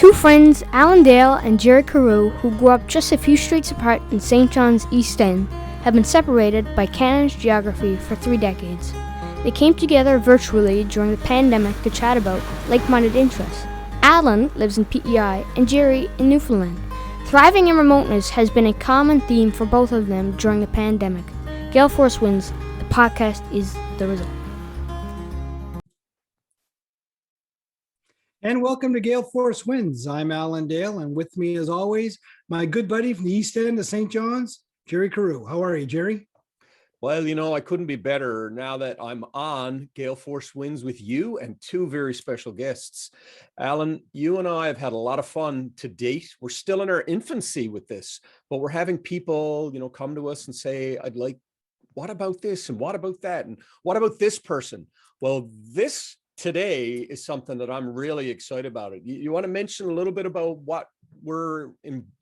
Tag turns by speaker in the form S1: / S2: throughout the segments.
S1: Two friends, Alan Dale and Jerry Carew, who grew up just a few streets apart in St. John's East End, have been separated by Canada's geography for 3 decades. They came together virtually during the pandemic to chat about like-minded interests. Alan lives in PEI and Jerry in Newfoundland. Thriving in remoteness has been a common theme for both of them during the pandemic. Gale Force wins. The podcast is the result.
S2: And welcome to Gale Force Wins. I'm Alan Dale, and with me, as always, my good buddy from the East End of St. John's, Jerry Carew. How are you, Jerry?
S3: Well, I couldn't be better now that I'm on Gale Force Wins with you and two very special guests. Alan, you and I have had a lot of fun to date. We're still in our infancy with this, but we're having people, come to us and say, what about this? And what about that? And what about this person? Well, this today is something that I'm really excited about. You want to mention a little bit about what we're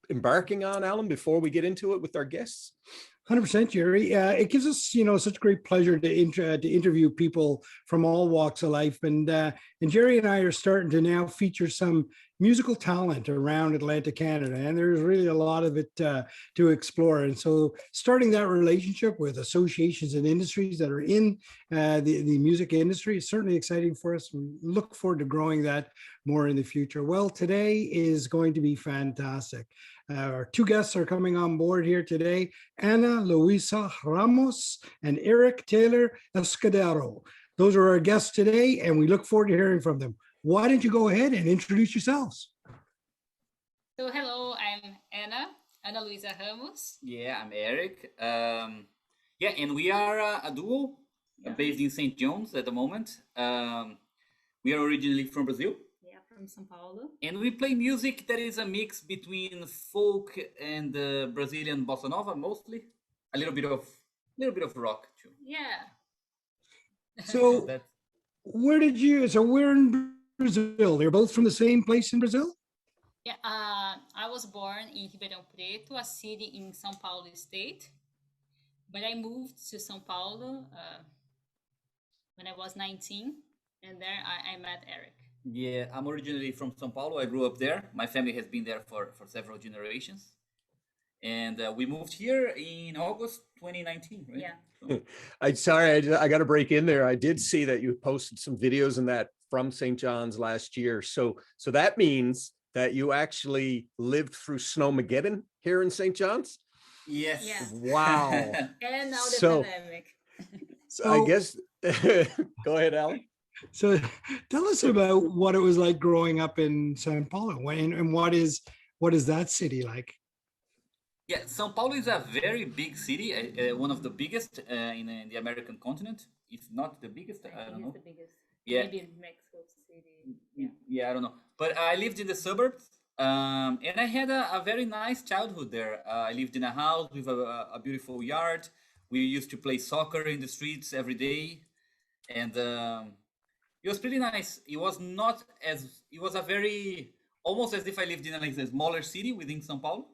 S3: embarking on, Alan, before we get into it with our guests?
S2: 100%, Jerry. It gives us, such great pleasure to interview people from all walks of life. And Jerry and I are starting to now feature some musical talent around Atlantic Canada, and there's really a lot of it to explore. And so starting that relationship with associations and industries that are in the music industry is certainly exciting for us. We look forward to growing that more in the future. Well, today is going to be fantastic. Our two guests are coming on board here today, Ana Louisa Ramos and Eric Taylor Escudero. Those are our guests today, and we look forward to hearing from them. Why don't you go ahead and introduce yourselves?
S4: So hello, I'm Ana Luísa Ramos.
S5: Yeah, I'm Eric. And we are a duo based in St. John's at the moment. We are originally from Brazil.
S4: From São Paulo.
S5: And we play music that is a mix between folk and Brazilian bossa nova, mostly. A little bit of rock too.
S4: Yeah.
S2: So we're in Brazil. They're both from the same place in Brazil?
S4: Yeah, I was born in Ribeirão Preto, a city in São Paulo state. But I moved to São Paulo when I was 19, and there I met Eric.
S5: Yeah, I'm originally from São Paulo. I grew up there. My family has been there for several generations. And we moved here in August 2019, right?
S4: Yeah.
S3: I got to break in there. I did see that you posted some videos in that from St. John's last year. So that means that you actually lived through Snowmageddon here in St. John's?
S5: Yes.
S4: Yeah.
S3: Wow.
S4: And now the pandemic.
S3: So I guess, go ahead, Alan.
S2: So tell us about what it was like growing up in São Paulo, and what is that city like?
S5: Yeah, São Paulo is a very big city, one of the biggest in the American continent. If not the biggest, I don't know.
S4: The biggest.
S5: Yeah.
S4: Maybe Mexico City.
S5: Yeah, I don't know. But I lived in the suburbs, and I had a very nice childhood there. I lived in a house with a beautiful yard. We used to play soccer in the streets every day, and it was pretty nice. It was a very, almost as if I lived in a smaller city within São Paulo.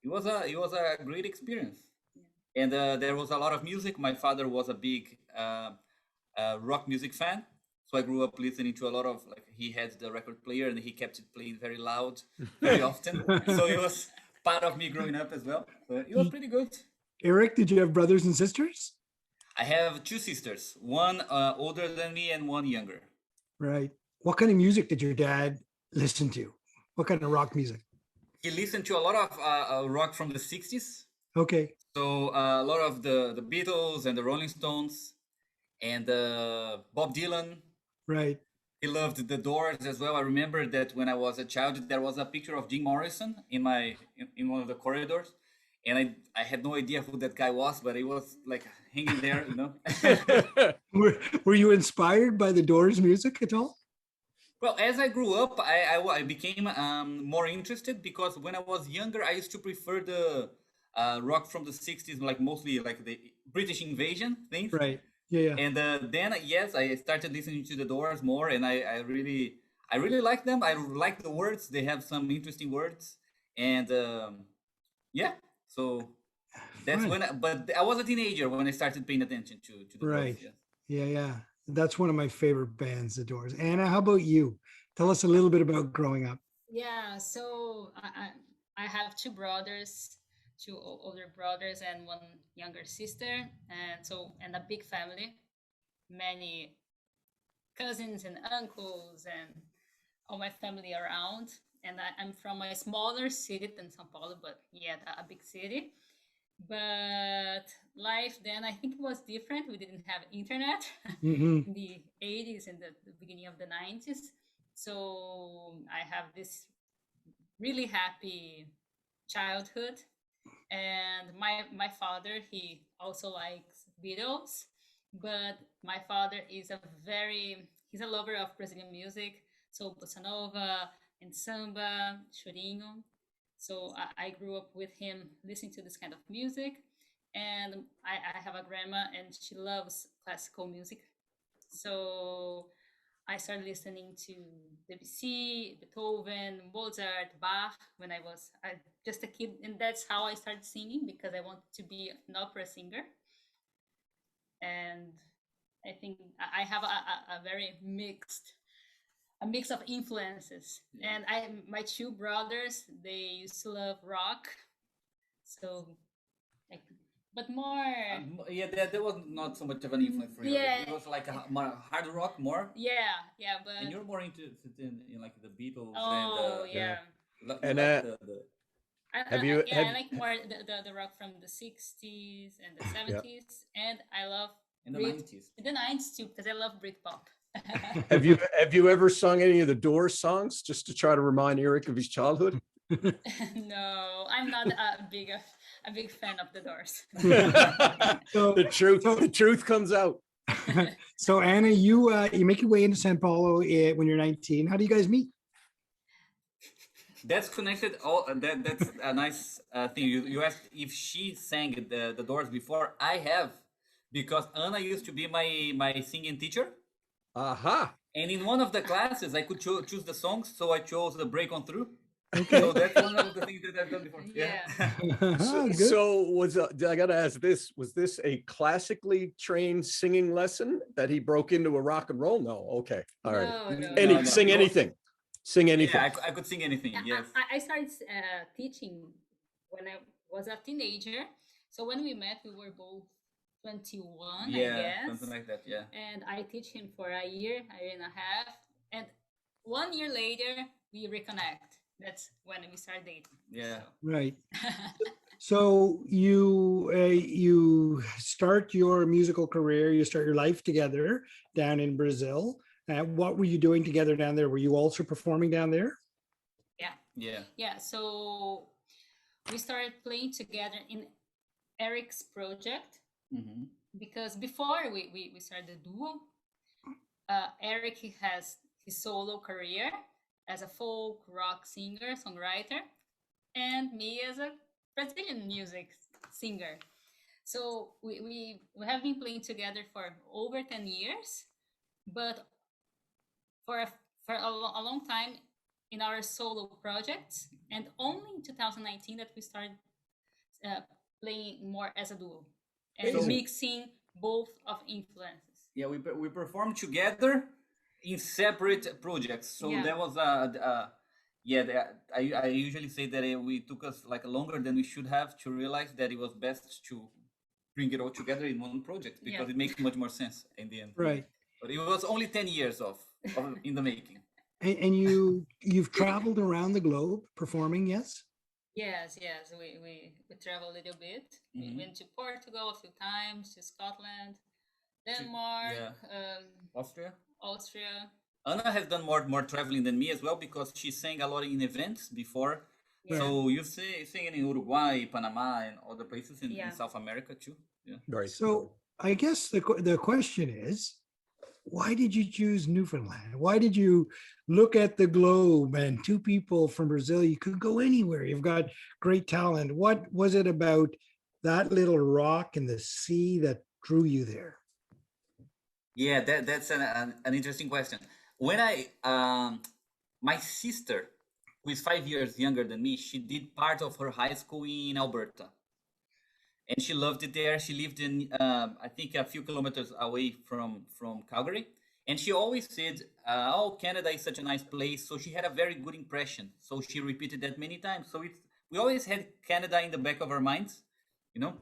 S5: It was a great experience. Yeah. And there was a lot of music. My father was a big rock music fan. So I grew up listening to a lot of, he had the record player and he kept it playing very loud, very often. So it was part of me growing up as well. So it was pretty good.
S2: Eric, did you have brothers and sisters?
S5: I have two sisters, one older than me and one younger.
S2: Right. What kind of music did your dad listen to? What kind of rock music?
S5: He listened to a lot of rock from the 60s.
S2: Okay.
S5: So a lot of the Beatles and the Rolling Stones and Bob Dylan.
S2: Right.
S5: He loved the Doors as well. I remember that when I was a child, there was a picture of Jim Morrison in one of the corridors. And I had no idea who that guy was, but he was hanging there,
S2: Were you inspired by the Doors music at all?
S5: Well, as I grew up, I became more interested because when I was younger, I used to prefer the rock from the 60s, mostly the British invasion things.
S2: Right. Yeah.
S5: And then, yes, I started listening to the Doors more, and I really like them. I like the words. They have some interesting words. And yeah. So that's but I was a teenager when I started paying attention to the
S2: right.
S5: Doors,
S2: Yeah. That's one of my favorite bands, the Doors. Anna, how about you? Tell us a little bit about growing up.
S4: Yeah, so I have two brothers, two older brothers, and one younger sister, and a big family, many cousins and uncles, and all my family around. And I'm from a smaller city than São Paulo, but yet a big city. But life then, I think it was different. We didn't have internet
S2: Hmm.
S4: in the 80s and the beginning of the 90s. So I have this really happy childhood. And my father, he also likes Beatles, but my father is he's a lover of Brazilian music, so bossa nova and samba, chorinho. So I grew up with him listening to this kind of music, and I have a grandma, and she loves classical music. So I started listening to Debussy, Beethoven, Mozart, Bach when I was just a kid, and that's how I started singing because I wanted to be an opera singer. And I think I have a very a mix of influences. And my two brothers, they used to love rock, so like, but more.
S5: Yeah, there was not so much of an influence for you.
S4: Yeah.
S5: It was like a more hard rock more,
S4: Yeah, but
S5: and you're more interested in like the Beatles
S4: oh
S5: and
S4: yeah.
S3: And
S5: like the
S3: have you
S4: Yeah,
S3: have
S4: I like more the rock from the 60s and the
S3: yeah
S4: 70s, and I love
S5: in the
S4: Brit
S5: 90s.
S4: the 90s too because I love Britpop.
S3: have you ever sung any of the Doors songs just to try to remind Eric of his childhood?
S4: No, I'm not a big fan of the Doors.
S2: So,
S3: The truth comes out.
S2: so Anna, you make your way into Sao Paulo when you're 19. How do you guys meet?
S5: That's connected. That's a nice thing. You asked if she sang the Doors before. I have, because Anna used to be my singing teacher,
S3: Aha.
S5: and in one of the classes I could choose the songs, so I chose the Break On Through.
S2: Okay.
S5: So that's one of the things that I've done before.
S4: Yeah.
S2: Good.
S3: So I got to ask this, was this a classically trained singing lesson that he broke into a rock and roll? No. Okay. All right.
S4: No.
S3: Sing anything. Sing anything.
S5: Yeah, I could sing anything. Yes.
S4: I started teaching when I was a teenager. So when we met, we were both 21, I
S5: Yeah,
S4: guess.
S5: something like that. Yeah.
S4: And I teach him for a year and a half. And 1 year later, we reconnect. That's when we start dating.
S5: Yeah.
S2: Right. So you start your musical career, you start your life together down in Brazil. What were you doing together down there? Were you also performing down there?
S4: Yeah.
S5: Yeah.
S4: Yeah. So we started playing together in Eric's project
S5: Mm-hmm.
S4: because before we started the duo, Eric he has his solo career as a folk rock singer, songwriter, and me as a Brazilian music singer. So we have been playing together for over 10 years, but for a long time in our solo projects, and only in 2019 that we started playing more as a duo and
S2: Amazing.
S4: mixing both of influences.
S5: Yeah, we performed together in separate projects. So
S4: Yeah.
S5: that was I usually say that we took us like longer than we should have to realize that it was best to bring it all together in one project because
S4: Yeah.
S5: it makes much more sense in the end.
S2: Right.
S5: But it was only 10 years of in the making.
S2: And you've traveled around the globe performing, yes?
S4: Yes, we travel a little bit.
S5: Mhm.
S4: We went to Portugal a few times, to Scotland, Denmark,
S5: Austria.
S4: Austria.
S5: Anna has done more traveling than me as well because she sang a lot in events before.
S4: Yeah.
S5: So you sing in Uruguay, Panama, and other places in South America too. Yeah.
S3: Right.
S2: So I guess the question is, why did you choose Newfoundland? Why did you look at the globe and two people from Brazil? You could go anywhere. You've got great talent. What was it about that little rock in the sea that drew you there?
S5: Yeah, that's an interesting question. When my sister, who is 5 years younger than me, she did part of her high school in Alberta, and she loved it there. She lived in I think a few kilometers away from Calgary, And she always said, "Oh, Canada is such a nice place." So she had a very good impression. So she repeated that many times. So we always had Canada in the back of our minds, you know.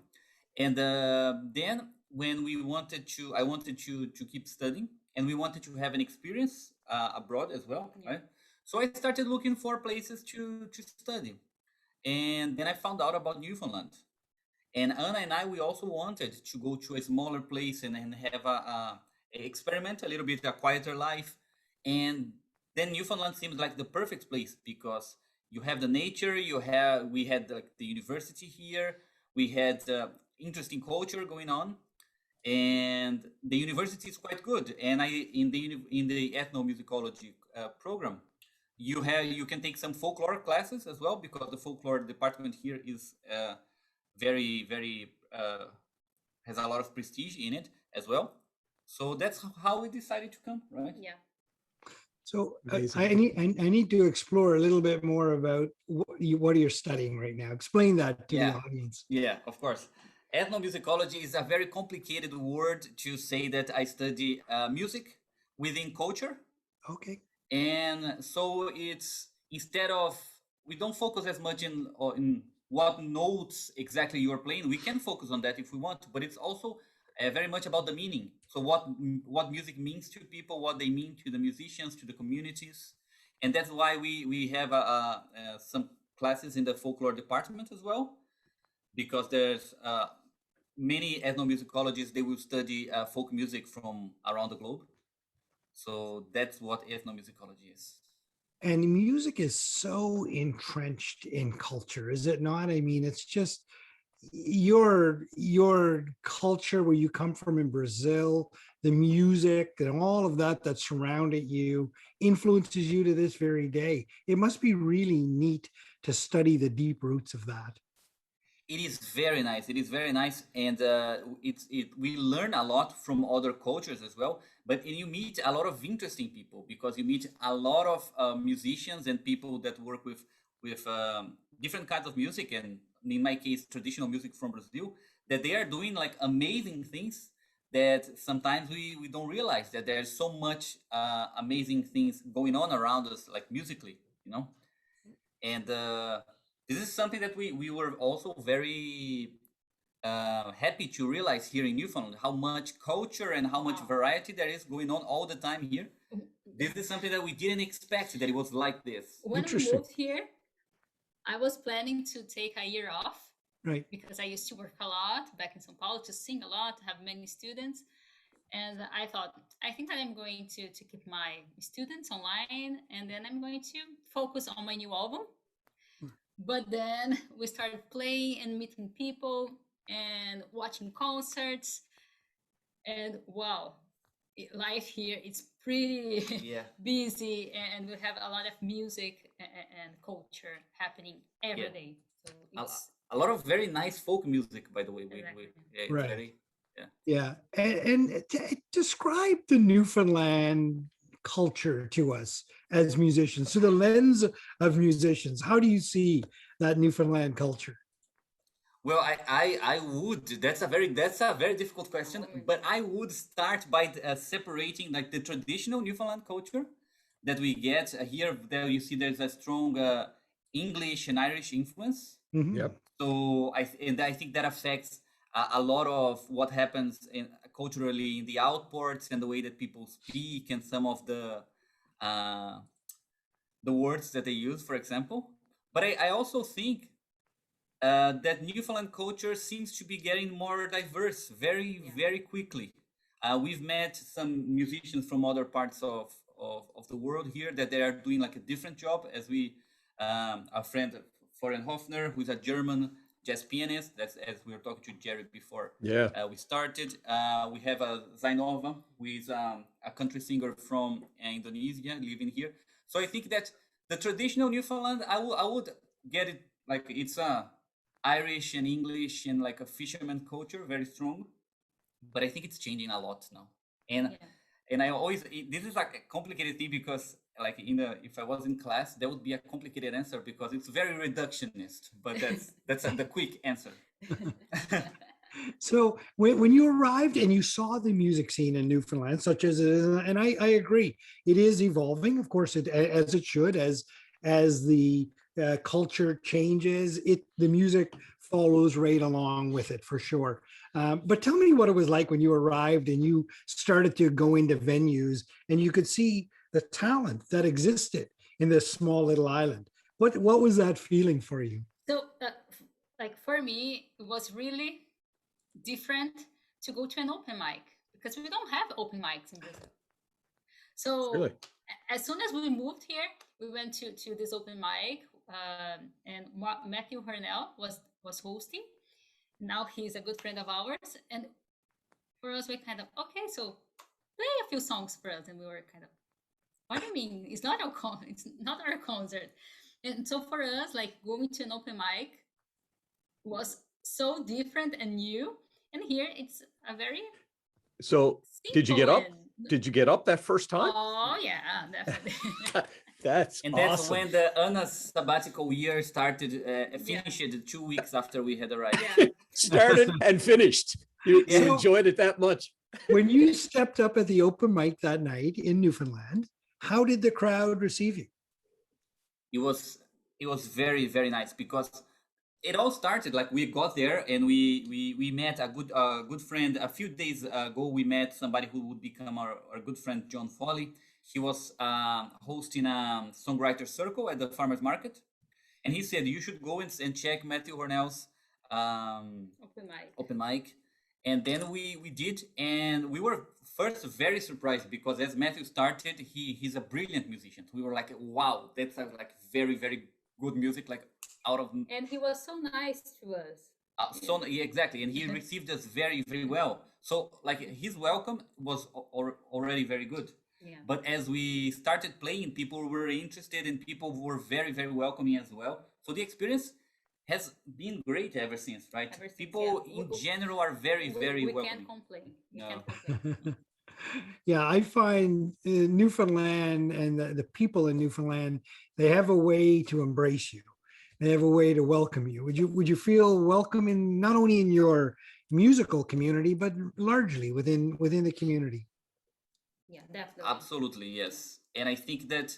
S5: And then when I wanted to keep studying, and we wanted to have an experience abroad as well, right? So I started looking for places to study, and then I found out about Newfoundland. And Anna and I, we also wanted to go to a smaller place and have a experiment a little bit, a quieter life. And then Newfoundland seems like the perfect place because you have the nature, we had like the university here, we had interesting culture going on, and the university is quite good. And in the ethnomusicology program, you can take some folklore classes as well, because the folklore department here is very has a lot of prestige in it as well. So that's how we decided to come, right?
S4: Yeah.
S2: So I need to explore a little bit more about what you're studying right now. Explain that to the audience.
S5: Yeah, of course. Ethnomusicology is a very complicated word to say that I study music within culture.
S2: Okay.
S5: And so it's, instead of, we don't focus as much in what notes exactly you're playing. We can focus on that if we want, but it's also very much about the meaning. So what music means to people, what they mean to the musicians, to the communities. And that's why we have some classes in the folklore department as well, because there's many ethnomusicologists, they will study folk music from around the globe. So that's what ethnomusicology is.
S2: And music is so entrenched in culture, is it not? I mean, it's just your culture, where you come from in Brazil, the music and all of that surrounded you influences you to this very day. It must be really neat to study the deep roots of that.
S5: It is very nice. It is very nice, and we learn a lot from other cultures as well. But you meet a lot of interesting people, because you meet a lot of musicians and people that work with different kinds of music, and in my case, traditional music from Brazil, that they are doing like amazing things that sometimes we don't realize, that there's so much amazing things going on around us, like musically, you know. And this is something that we were also very happy to realize here in Newfoundland, how much culture and how much variety there is going on all the time here. This is something that we didn't expect, that it was like this.
S4: When we moved here, I was planning to take a year off,
S2: right?
S4: Because I used to work a lot back in São Paulo, to sing a lot, to have many students. And I thought, I think that I'm going to keep my students online, and then I'm going to focus on my new album. But then we started playing and meeting people and watching concerts. And wow, life here is pretty busy, and we have a lot of music and culture happening every day. So it's
S5: a lot of very nice folk music, by the way.
S2: Right. And describe the Newfoundland culture to us as musicians, through the lens of musicians. How do you see that Newfoundland culture?
S5: Well, I would. That's a very difficult question. But I would start by separating like the traditional Newfoundland culture that we get here. There you see there's a strong English and Irish influence.
S2: Mm-hmm.
S3: Yep.
S5: So I think that affects a lot of what happens culturally in the outports, and the way that people speak, and some of the words that they use, for example. But I also think that Newfoundland culture seems to be getting more diverse very quickly. We've met some musicians from other parts of the world here that they are doing like a different job, as our friend Florian Hofner, who's a German jazz pianist. That's, as we were talking to Jerry before. We started. We have a Zainova, who is a country singer from Indonesia, living here. So I think that the traditional Newfoundland, I would get it like it's Irish and English and like a fisherman culture, very strong. But I think it's changing a lot now. And I always, this is like a complicated thing, because like if I was in class, that would be a complicated answer, because it's very reductionist, but that's the quick answer.
S2: So when you arrived and you saw the music scene in Newfoundland, such as it is, and I agree, it is evolving, of course, as it should, as the culture changes, the music follows right along with it for sure. But tell me what it was like when you arrived and you started to go into venues and you could see the talent that existed in this small little island. What was that feeling for you?
S4: So, like for me, it was really different to go to an open mic because we don't have open mics in Brazil. So
S3: Really?
S4: as soon as we moved here, we went to this open mic, and Matthew Hornell was hosting. Now he's a good friend of ours, and for us, we kind of okay. So play a few songs for us, and we were kind of, what do you mean? It's not it's not our concert. And so for us, like going to an open mic was so different and new. And here it's a very
S3: So did you get up?
S4: and
S3: Did you get up that first time?
S4: oh yeah, definitely.
S3: That's
S5: And that's
S3: awesome.
S5: when the Anna's sabbatical year started, finished 2 weeks after we had arrived.
S4: Yeah.
S3: Started and finished. You
S2: Yeah.
S3: enjoyed it that much.
S2: When you stepped up at the open mic that night in Newfoundland, how did the crowd receive you?
S5: It was very, very nice because it all started like we got there and we met a good friend a few days ago. We met somebody who would become our good friend, John Foley. He was hosting a songwriter circle at the farmers market, and he said you should go and check Matthew Hornell's open mic. And then we did, and we were first very surprised because as Matthew started, he's a brilliant musician. We were like, wow, that's like very, very good music, like out of
S4: And he was so nice to us.
S5: yeah, exactly, and he received us very, very well. So like his welcome was already very good.
S4: Yeah.
S5: But as we started playing, people were interested and people were very, very welcoming as well. So the experience has been great ever since, right?
S4: Ever since,
S5: People
S4: yeah.
S5: in general are very, very
S4: we
S5: welcoming.
S4: can't complain. We
S5: No.
S4: can't complain.
S2: Yeah, I find Newfoundland and the people in Newfoundland, they have a way to embrace you. They have a way to welcome you. Would you feel welcome in not only in your musical community, but largely within the community?
S4: Yeah, definitely.
S5: Absolutely, yes. And I think that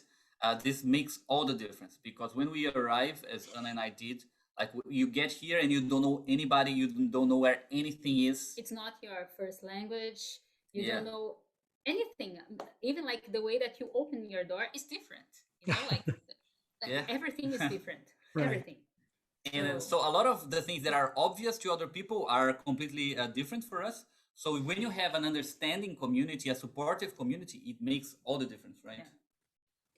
S5: this makes all the difference because when we arrive, as Anna and I did, like you get here and you don't know anybody, you don't know where anything is.
S4: It's not your first language. You
S5: Yeah.
S4: don't know anything. Even like the way that you open your door is different. You know, like
S5: Yeah.
S4: everything is different.
S2: Right.
S4: Everything.
S5: And so a lot of the things that are obvious to other people are completely different for us. So when you have an understanding community, a supportive community, it makes all the difference, right?
S4: Yeah.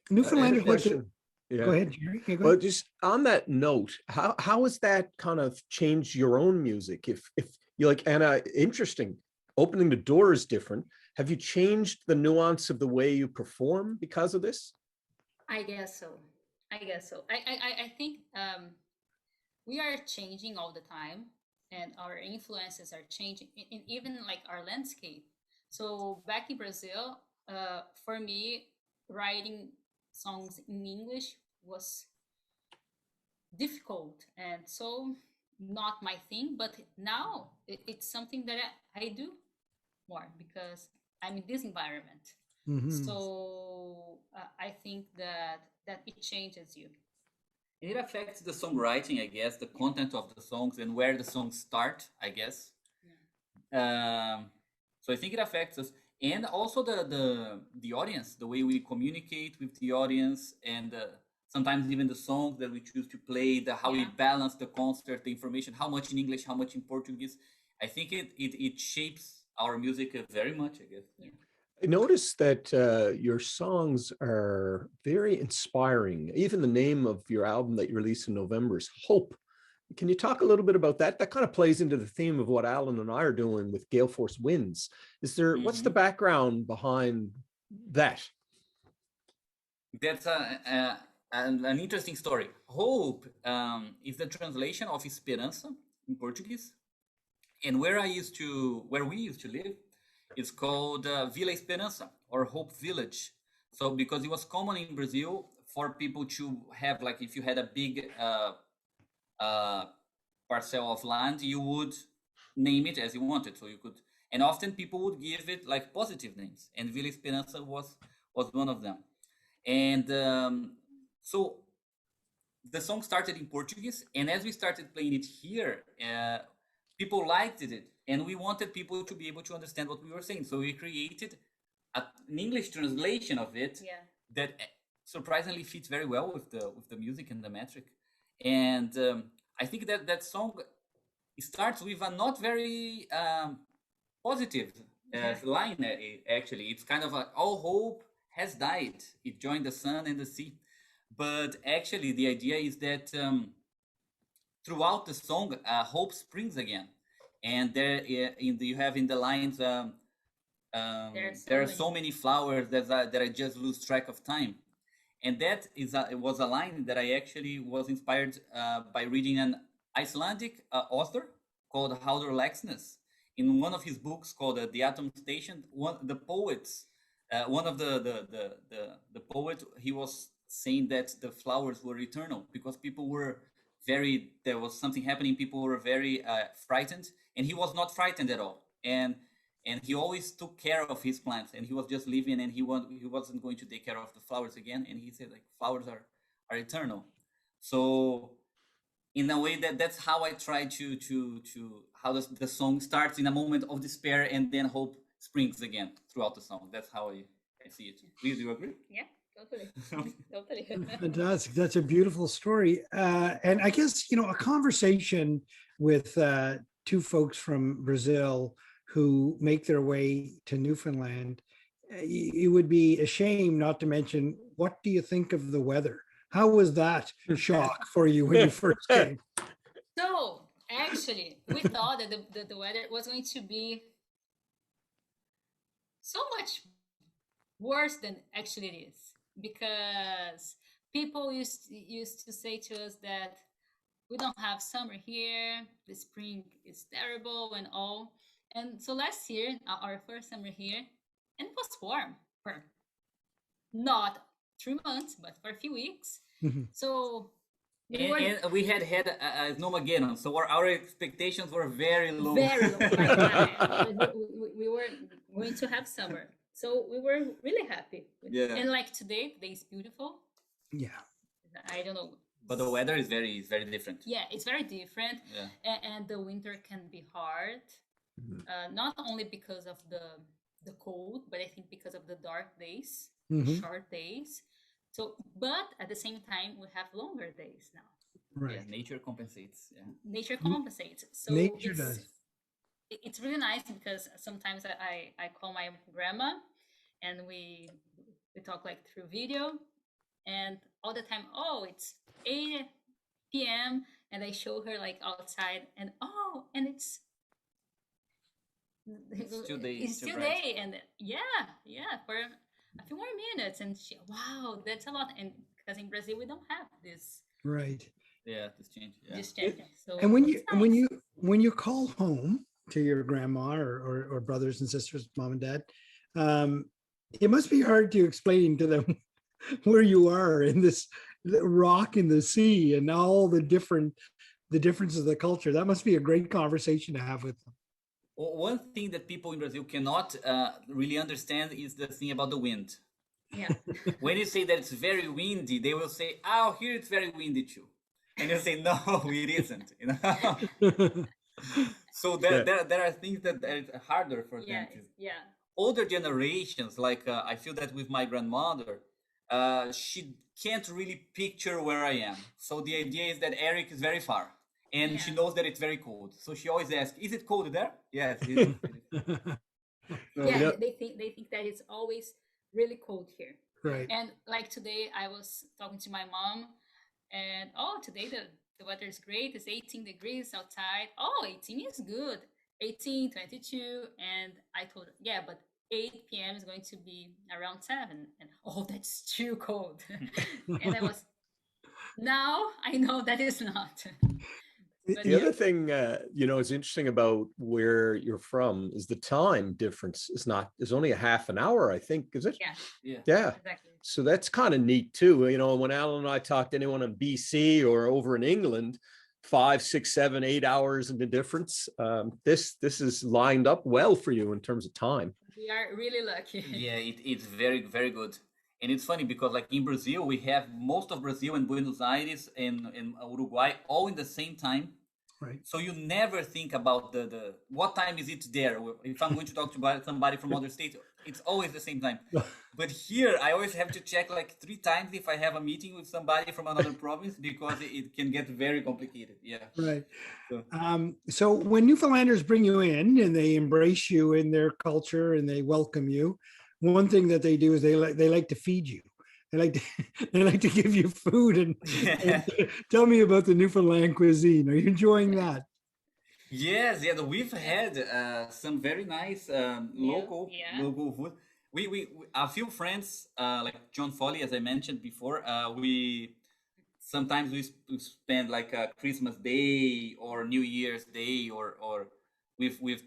S2: Newfoundland is like
S3: Question. Yeah.
S2: Go ahead, Jerry. Yeah, go
S3: Well,
S2: ahead.
S3: just on that note, how has that kind of changed your own music? If you're like Anna, interesting, opening the door is different. Have you changed the nuance of the way you perform because of this?
S4: I guess so. I think we are changing all the time, and our influences are changing, in even like our landscape. So back in Brazil, for me, writing songs in English was difficult and so not my thing. But now it's something that I do more because I'm in this environment.
S2: Mhm.
S4: So I think that it changes you.
S5: It affects the songwriting, I guess, the content of the songs and where the songs start, I guess. So I think it affects us, and also the audience, the way we communicate with the audience, and sometimes even the songs that we choose to play, how we
S4: Yeah.
S5: balance the concert, the information, how much in English, how much in Portuguese. I think it shapes our music very much, I guess.
S4: Yeah.
S3: I noticed that your songs are very inspiring. Even the name of your album that you released in November is Hope. Can you talk a little bit about that? That kind of plays into the theme of what Alan and I are doing with Gale Force Winds. What's the background behind that?
S5: That's an interesting story. Hope is the translation of Esperança in Portuguese, and where we used to live, it's called Vila Esperança or Hope Village. So because it was common in Brazil for people to have, like, if you had a big parcel of land, you would name it as you wanted. So you could, and often people would give it like positive names, and Villa Esperança was one of them. And so the song started in Portuguese, and as we started playing it here, people liked it, and we wanted people to be able to understand what we were saying. So we created an English translation of it that surprisingly fits very well with the music and the metric. And I think that song starts with a not very positive line. Actually, it's kind of all hope has died. It joined the sun and the sea. But actually, the idea is that throughout the song, hope springs again. And there, you have in the lines, there are so many flowers that I just lose track of time. And that was a line that I actually was inspired by reading an Icelandic author called Halldór Laxness. In one of his books called The Atom Station, one of the poets, the poet, he was saying that the flowers were eternal because people were there was something happening, people were very frightened, and he was not frightened at all. And he always took care of his plants, and he was just living, and he wasn't going to take care of the flowers again. And he said, like, flowers are eternal. So in a way, that's how I try to how the song starts in a moment of despair, and then hope springs again throughout the song. That's how I see it. Please, do you agree?
S4: Yeah, totally. Totally.
S2: Fantastic. That's a beautiful story. And I guess, a conversation with two folks from Brazil who make their way to Newfoundland, it would be a shame not to mention, what do you think of the weather? How was that shock for you when you first came?
S4: So actually, we thought that the weather was going to be so much worse than actually it is, because people used to say to us that we don't have summer here, the spring is terrible and all. And so last year, our first summer here, and it was warm for not 3 months, but for a few weeks.
S2: Mhm.
S4: So
S5: and we had a Snowmageddon, so our expectations were very low.
S4: very low. We were going to have summer, so we were really happy.
S5: Yeah.
S4: And like today is beautiful.
S2: Yeah.
S4: I don't know.
S5: But the weather is very different.
S4: Yeah, it's very different.
S5: Yeah.
S4: And the winter can be hard, not only because of the cold, but I think because of the dark days,
S2: Mhm.
S4: short days. So, but at the same time, we have longer days now.
S2: Right.
S5: Yeah, nature compensates. Yeah.
S4: Nature compensates. So
S2: Nature does.
S4: It's really nice because sometimes I call my grandma, and we talk like through video, and all the time, it's 8 p.m. and I show her like outside, and it's
S5: still day.
S4: It's still day, and for a few more minutes, and wow, that's a lot. And because in Brazil we don't have this.
S2: Right.
S5: Yeah, this change. Yeah.
S4: This change. So
S2: And when
S4: it's nice.
S2: when you call home to your grandma or brothers and sisters, mom and dad, it must be hard to explain to them where you are in this rock in the sea and all the differences of the culture. That must be a great conversation to have with them.
S5: One thing that people in Brazil cannot really understand is the thing about the wind.
S4: Yeah.
S5: When you say that it's very windy, they will say, "Oh, here it's very windy too," and you say, "No, it isn't." So there are things that are harder for them to.
S4: Yeah.
S5: Older generations, like I feel that with my grandmother, she can't really picture where I am. So the idea is that Eric is very far, and she knows that it's very cold. So she always asks, "Is it cold there?" Yes. It is.
S4: Yeah, they think that it's always really cold here.
S2: Right.
S4: And like today, I was talking to my mom, and today the weather is great. It's 18 degrees outside. 18 is good. 18, 22, and I told her, yeah, but 8 p.m. is going to be around 7, and that's too cold. And I was, now I know that is not. But
S3: The other thing, is interesting about where you're from is the time difference is only a half an hour, I think, is it?
S5: Yeah.
S3: Yeah.
S4: Exactly.
S3: So that's kind of neat too. When Alan and I talk to anyone in BC or over in England, 5, 6, 7, 8 hours in the difference. This is lined up well for you in terms of time.
S4: We are really lucky.
S5: Yeah, it's very, very good. And it's funny because like in Brazil, we have most of Brazil and Buenos Aires and Uruguay all in the same time.
S2: Right.
S5: So you never think about the what time is it there. If I'm going to talk to somebody from other states, it's always the same time. But here, I always have to check like 3 times if I have a meeting with somebody from another province because it can get very complicated. Yeah.
S2: Right.
S5: So,
S2: So when Newfoundlanders bring you in and they embrace you in their culture and they welcome you, one thing that they do is they like to feed you. They like to they like to give you food and tell me about the Newfoundland cuisine. Are you enjoying that?
S5: yes, yeah, we've had some very nice local
S4: Yeah.
S5: local food. We a few friends like John Foley, as I mentioned before. We sometimes we spend like a Christmas Day or New Year's Day or with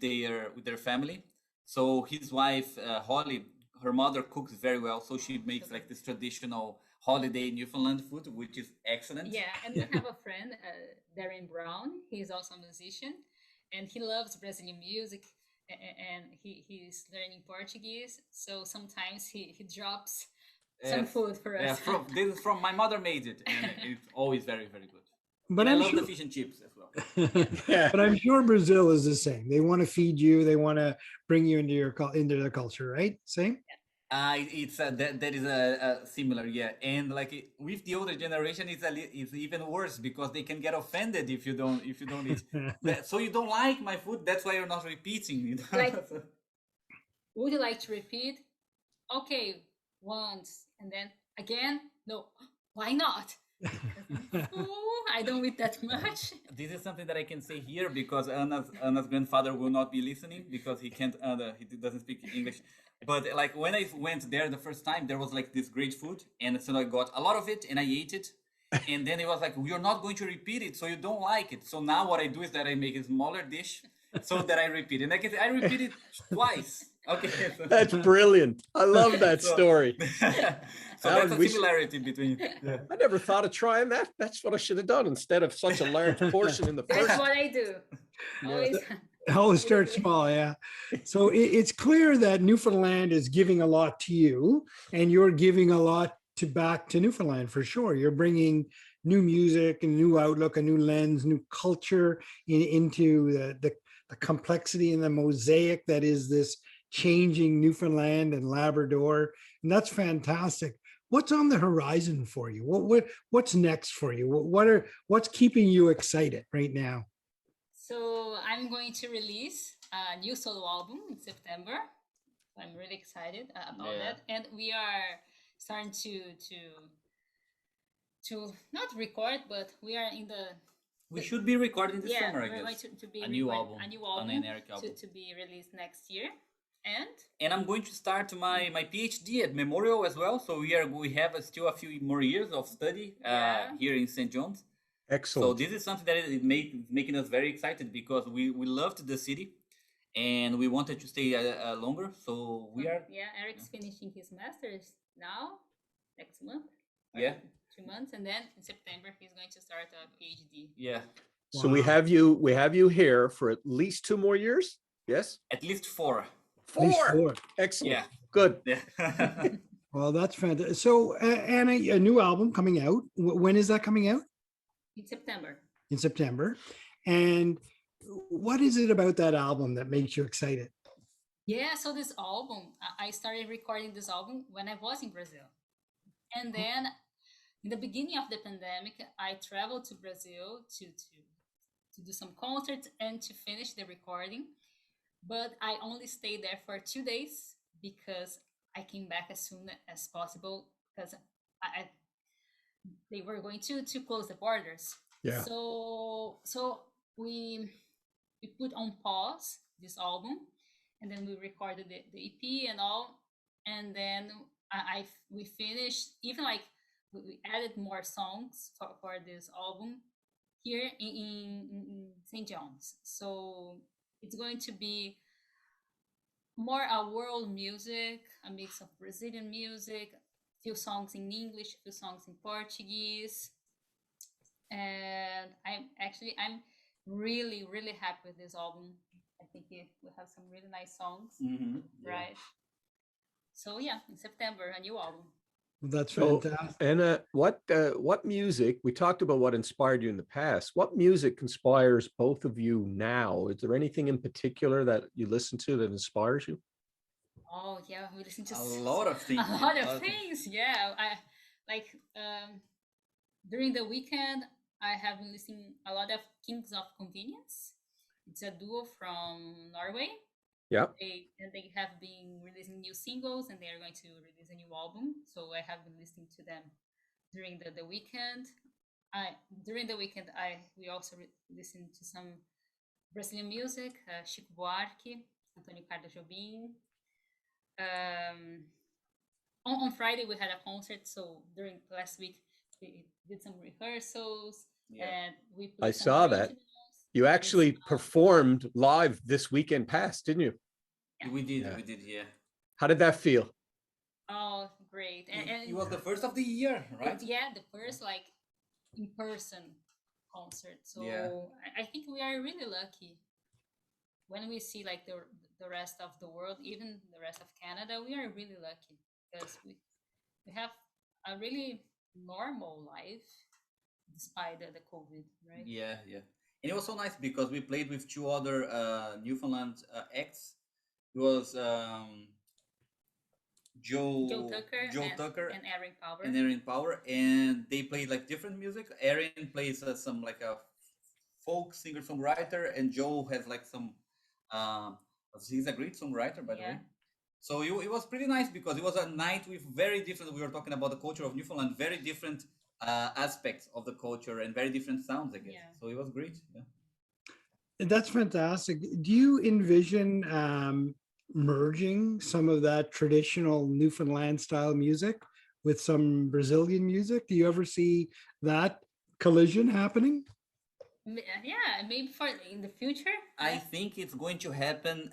S5: their family. So his wife Holly, her mother cooks very well, so she makes like this traditional holiday Newfoundland food, which is excellent.
S4: Yeah, and we have a friend, Darren Brown. He's also a musician, and he loves Brazilian music, and he's learning Portuguese. So sometimes he drops some food for
S5: Yeah,
S4: us.
S5: this is from my mother made it, and it's always very, very good.
S2: But
S5: And I
S2: I'm
S5: love
S2: sure,
S5: the fish and chips as well.
S3: Yeah.
S2: but I'm sure Brazil is the same. They want to feed you. They want to bring you into their culture, right? Same.
S5: It's that is a similar, yeah. And like with the older generation, it's even worse because they can get offended if you don't eat. So you don't like my food. That's why you're not repeating. You know?
S4: Like, would you like to repeat? Okay, once, and then again? No, why not? Oh, I don't eat that much.
S5: This is something that I can say here because Anna's grandfather will not be listening because he can't he doesn't speak English. But like when I went there the first time, there was like this great food, and so I got a lot of it and I ate it. And then it was like, you're not going to repeat it, so you don't like it. So now what I do is that I make a smaller dish so that I repeat it. And I repeat it twice. Okay.
S3: That's brilliant. I love that story.
S5: So
S3: Alan,
S5: that's a
S3: we should-
S5: similarity between.
S3: I never thought of trying that. That's what I should have done instead of such a large portion in the
S4: That's
S3: first.
S4: what I do. Always.
S2: Always start small, yeah. So it's clear that Newfoundland is giving a lot to you, and you're giving a lot back to Newfoundland for sure. You're bringing new music, a new outlook, a new lens, new culture into the complexity and the mosaic that is this changing Newfoundland and Labrador, and that's fantastic. What's on the horizon for you? What's next for you? What's keeping you excited right now?
S4: So I'm going to release a new solo album in September. I'm really excited about
S5: Yeah.
S4: that, and we are starting to not record, but we are in the
S5: We should be recording this summer, I
S4: we're going
S5: guess.
S4: to be
S5: A new
S4: recording
S5: album,
S4: a new
S5: an
S4: album,
S5: Eneric album.
S4: to be released next year, and
S5: And I'm going to start my PhD at Memorial as well. So we have still a few more years of study
S4: Yeah.
S5: here in St. John's. So
S3: Excellent.
S5: this is something that is making us very excited because we loved the city and we wanted to stay longer. So we are,
S4: Eric's finishing his master's now next month.
S5: yeah,
S4: 2 months, and then in September he's going to start a PhD.
S5: yeah,
S3: So we
S2: Wow.
S3: have you here for at least 2 more years. Yes.
S5: at least 4.
S2: At least
S3: 4.
S2: four.
S3: Excellent.
S5: Yeah.
S3: Good.
S5: Yeah.
S2: Well, that's fantastic. So, Anna, a new album coming out. When is that coming out?
S4: In September.
S2: In September. And what is it about that album that makes you excited?
S4: Yeah, so this album, I started recording this album when I was in Brazil. And then in the beginning of the pandemic, I traveled to Brazil to do some concerts and to finish the recording. But I only stayed there for 2 days because I came back as soon as possible because they were going to close the borders.
S3: Yeah.
S4: So we put on pause this album, and then we recorded the EP and all, and then we finished, even like we added more songs for this album here in St. John's. So it's going to be more a world music, a mix of Brazilian music, few songs in English, few songs in Portuguese. And I'm really, really happy with this album. I think we have some really nice songs,
S5: Yeah.
S4: right? So yeah, in September, a new album.
S2: That's
S3: So,
S2: fantastic.
S3: and what music, we talked about what inspired you in the past. What music inspires both of you now? Is there anything in particular that you listen to that inspires you?
S4: Oh yeah, we listen to
S5: A lot of things.
S4: a lot of things. Yeah, I like during the weekend I have been listening a lot of Kings of Convenience. It's a duo from Norway.
S3: Yeah.
S4: They have been releasing new singles and they are going to release a new album. So I have been listening to them during the weekend. During the weekend we also listen to some Brazilian music, Chico Buarque, Antonio Carlos Jobim. On Friday we had a concert, so during last week we did some rehearsals and we played
S3: I
S4: some
S3: saw that.
S4: originals.
S3: You actually performed live this weekend past, didn't you?
S5: Yeah. We did, yeah.
S3: How did that feel?
S4: Oh, great. And
S5: it was the first of the year, right?
S4: Yeah, the first like in-person concert. So
S5: yeah.
S4: I think we are really lucky when we see like the rest of the world, even the rest of Canada. We are really lucky because we have a really normal life despite the COVID, right?
S5: Yeah. And it was so nice because we played with two other Newfoundland acts. It was Joe Tucker
S4: and
S5: Erin Power, and they played like different music. Erin plays some like a folk singer songwriter, and Joe has like some he's a great songwriter, by the way. So it was pretty nice because it was a night with very different, we were talking about the culture of Newfoundland, very different aspects of the culture and very different sounds, I guess. So it was great.
S2: That's fantastic. Do you envision merging some of that traditional Newfoundland style music with some Brazilian music? Do you ever see that collision happening?
S4: Yeah, maybe for in the future.
S5: I think it's going to happen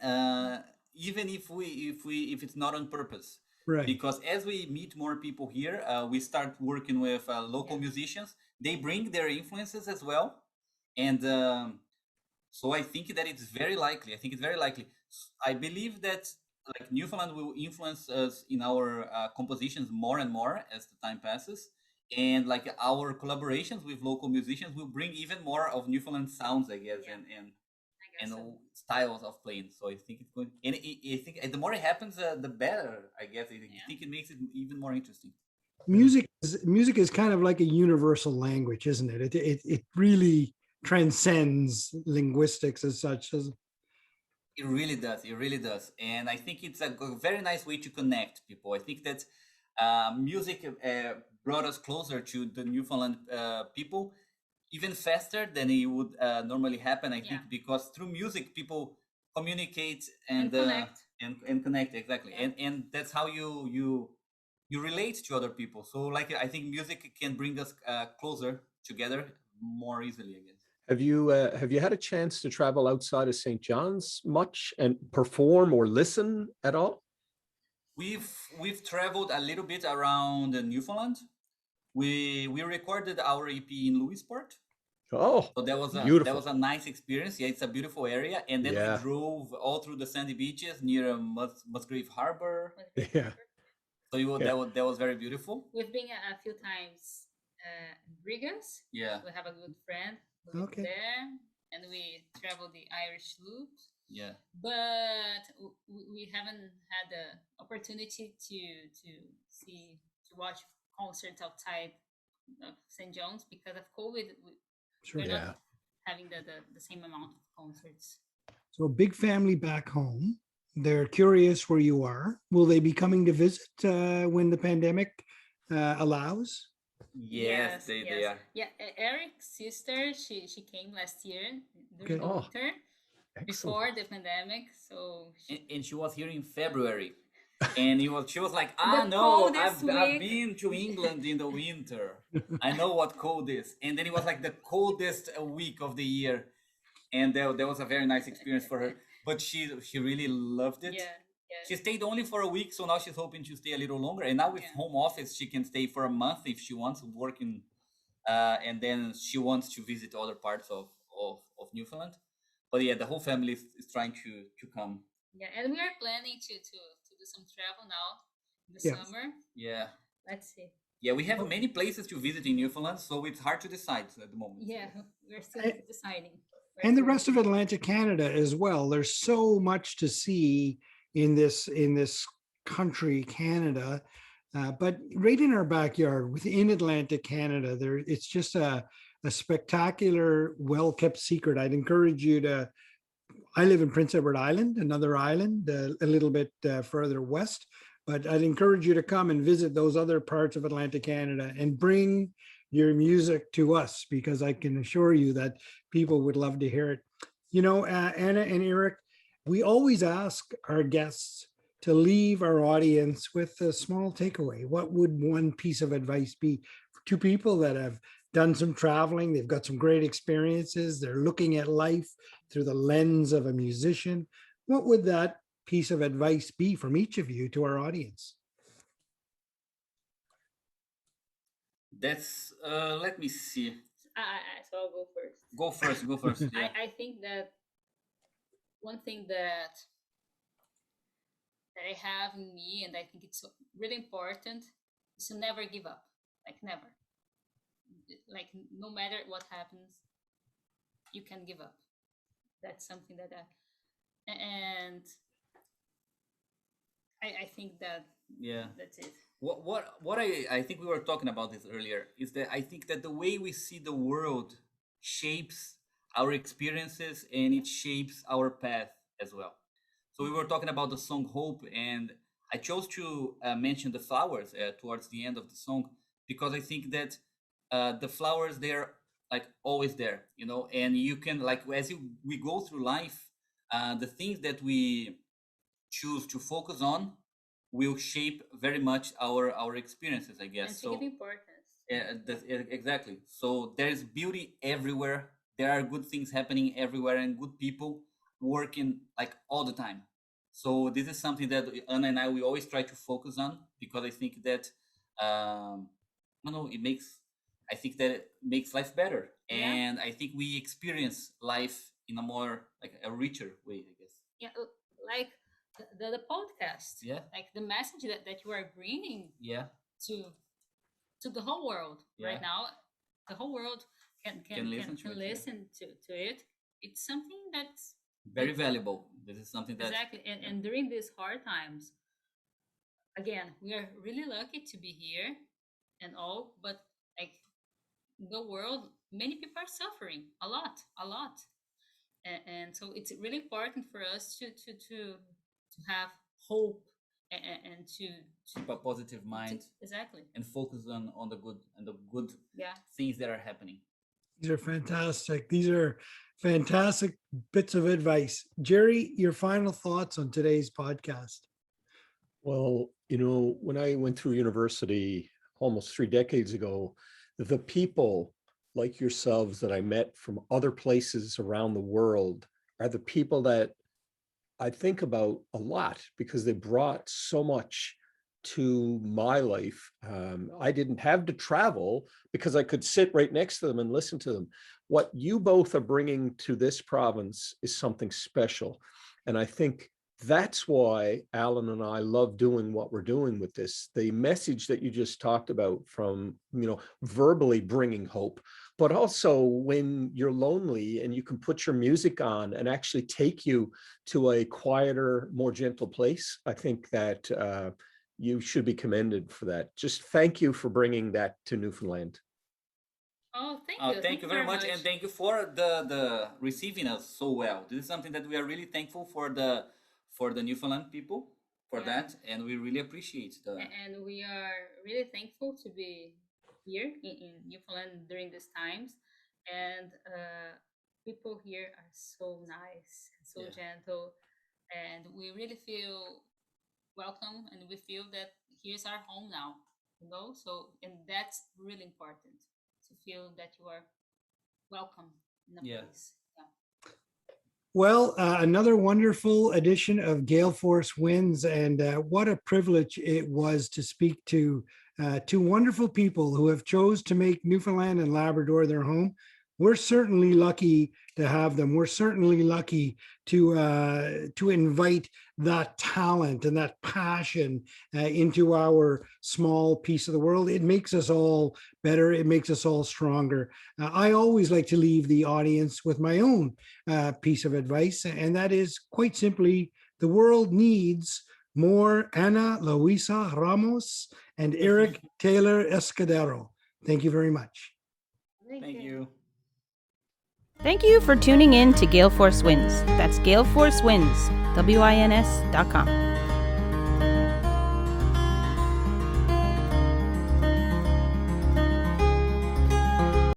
S5: even if it's not on purpose.
S2: Right.
S5: Because as we meet more people here, we start working with local musicians. They bring their influences as well, and so I think that it's very likely. I believe that like Newfoundland will influence us in our compositions more and more as the time passes, and like our collaborations with local musicians will bring even more of Newfoundland sounds, I guess, and styles of playing. So I think it's going, and I think the more it happens, the better, I guess. I think it makes it even more interesting.
S2: Music is kind of like a universal language, isn't it? It really transcends linguistics as such.
S5: It really does. And I think it's a very nice way to connect people. I think that music brought us closer to the Newfoundland people even faster than it would normally happen, I think, because through music people communicate and connect, exactly. And that's how you relate to other people. So like I think music can bring us closer together more easily, I guess.
S3: Have you had a chance to travel outside of St. John's much and perform or listen at all?
S5: We've traveled a little bit around Newfoundland. We recorded our EP in Louisport.
S3: Oh,
S5: so that was a nice experience. Yeah, it's a beautiful area. And then we drove all through the sandy beaches near Musgrave Harbor.
S3: Yeah.
S5: So that was very beautiful.
S4: We've been a few times in Brigas.
S5: Yeah.
S4: We have a good friend who lives there, and we traveled the Irish Loop.
S5: Yeah.
S4: But we haven't had the opportunity to watch concerts outside of St. John's because of COVID. We're not having the same amount of concerts.
S2: So a big family back home. They're curious where you are. Will they be coming to visit when the pandemic allows?
S5: Yes, they are.
S4: Yeah, Eric's sister, she came last year during the winter. Before the pandemic, so
S5: and she was here in February, and she was like, no, I've been to England in the winter. I know what cold is. And then it was like the coldest week of the year, and that was a very nice experience for her. But she really loved it.
S4: Yeah.
S5: She stayed only for a week, so now she's hoping to stay a little longer. And now with home office, she can stay for a month if she wants, working and then she wants to visit other parts of Newfoundland. But yeah, the whole family is trying to come.
S4: Yeah, and we are planning to do some travel now in the
S2: Yeah.
S4: summer.
S5: Yeah.
S4: Let's see.
S5: Yeah, we have many places to visit in Newfoundland, so it's hard to decide at the moment.
S4: Yeah, we're still
S2: And-
S4: deciding.
S2: And the rest of Atlantic Canada as well. There's so much to see in this country, Canada. But right in our backyard, within Atlantic Canada, it's just a spectacular, well-kept secret. I'd encourage you to. I live in Prince Edward Island, another island a little bit further west. But I'd encourage you to come and visit those other parts of Atlantic Canada and bring your music to us, because I can assure you that people would love to hear it. You know, Anna and Eric, we always ask our guests to leave our audience with a small takeaway. What would one piece of advice be to people that have done some traveling? They've got some great experiences. They're looking at life through the lens of a musician. What would that piece of advice be from each of you to our audience?
S5: That's let me see.
S4: So I'll go first.
S5: Go first. Yeah.
S4: I think that one thing that I have in me, and I think it's really important, is to never give up. Like never. Like no matter what happens, you can give up. That's something that and I think that
S5: Yeah.
S4: that's it.
S5: What I think we were talking about this earlier is that I think that the way we see the world shapes our experiences, and it shapes our path as well. So we were talking about the song Hope, and I chose to mention the flowers towards the end of the song, because I think that the flowers, they're like always there, you know, and you can, like, we go through life, the things that we choose to focus on will shape very much our experiences, I guess.
S4: And to
S5: So
S4: give importance.
S5: exactly. So there's beauty everywhere. There are good things happening everywhere, and good people working like all the time. So this is something that Anna and I, we always try to focus on, because I think that I don't know, I think that it makes life better,
S4: Yeah.
S5: and I think we experience life in a more, like, a richer way, I guess.
S4: Yeah, like the podcast.
S5: Yeah.
S4: Like the message that you are bringing
S5: Yeah.
S4: to the whole world
S5: Yeah.
S4: right now. The whole world can
S5: listen to it, yeah.
S4: listen to it. It's something that's
S5: Very valuable. This is something that
S4: exactly, and during these hard times, again, we are really lucky to be here and all, but like the world, many people are suffering a lot, and so it's really important for us to have hope and to
S5: keep a positive mind
S4: exactly,
S5: and focus on the good
S4: yeah.
S5: things that are happening.
S2: These are fantastic. These are fantastic bits of advice. Jerry, your final thoughts on today's podcast?
S3: Well, you know, when I went through university almost 3 decades ago, the people like yourselves that I met from other places around the world are the people that I think about a lot, because they brought so much to my life. I didn't have to travel because I could sit right next to them and listen to them. What you both are bringing to this province is something special. And I think that's why Alan and I love doing what we're doing with this. The message that you just talked about, from, you know, verbally bringing hope, but also when you're lonely and you can put your music on and actually take you to a quieter, more gentle place. I think that you should be commended for that. Just thank you for bringing that to Newfoundland.
S4: Oh, thank you.
S5: Thank you very much, and thank you for the receiving us so well. This is something that we are really thankful for the Newfoundland people for that, and we really appreciate that.
S4: And we are really thankful to be here in Newfoundland during these times, and people here are so nice and so gentle, and we really feel welcome, and we feel that here's our home now, you know. So, and that's really important, to feel that you are welcome in a place. Yeah.
S2: Well, another wonderful edition of Gale Force Winds, and what a privilege it was to speak to two wonderful people who have chose to make Newfoundland and Labrador their home. We're certainly lucky to have them. We're certainly lucky to invite that talent and that passion into our small piece of the world. It makes us all better. It makes us all stronger. I always like to leave the audience with my own piece of advice, and that is quite simply, the world needs more Ana Louisa Ramos and Eric Taylor Escudero. Thank you very much.
S5: Thank you.
S6: Thank you for tuning in to Gale Force Winds. That's Gale Force Winds, WINS.com.